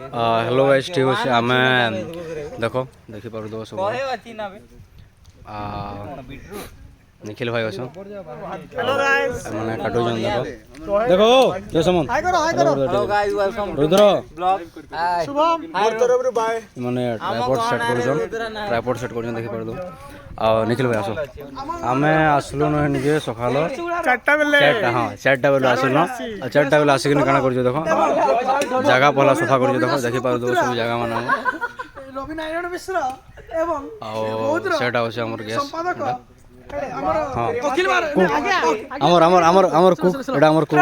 hello guys ठीक अच्छे आम देख देखिपार दो सब निखिल भाई अच्छा मैंने काटुन देख देखो जय समन रुद्र मैंने ट्राइपॉड सेट कर देखिपार दो निखिल भाई आस आम आसलु निजे सकाल हाँ 4टा बेलू आसलु 4टा बेलू आसिक काଣା कर देख जगह पहला सफा कर देख देखिपार दो सब जगह मान सेटा होचे हमर गैस हमर कुक एटा हमर कुक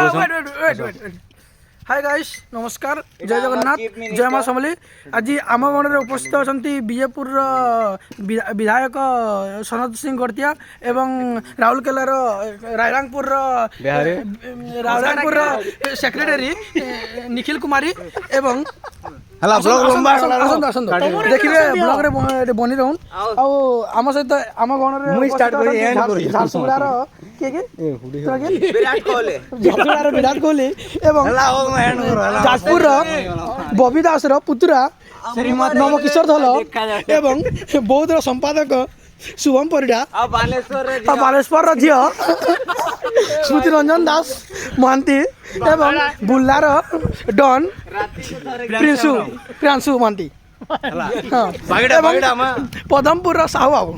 हाय गाइस नमस्कार जय जगन्नाथ जय मां समली आज आम गण उपस्थित अच्छा बीजेपुर विधायक सनत सिंह गड़तिया एवं राउरकेलार रायरंगपुर सेक्रेटरी निखिल कुमारी एवं देखिए ब्लॉग रे बनी रहून आम सहित आम गण झारसुगुड़ार विराट कोहली एवं जाजपुर बबी दास पुतुरा नव किशोर धल एवं बौद्ध संपादक शुभम परिडा बालेश्वर झी स्मृति रंजन दास महांती एवं बुल्लार डन प्रियांशु महांती पदमपुर साहू बाबू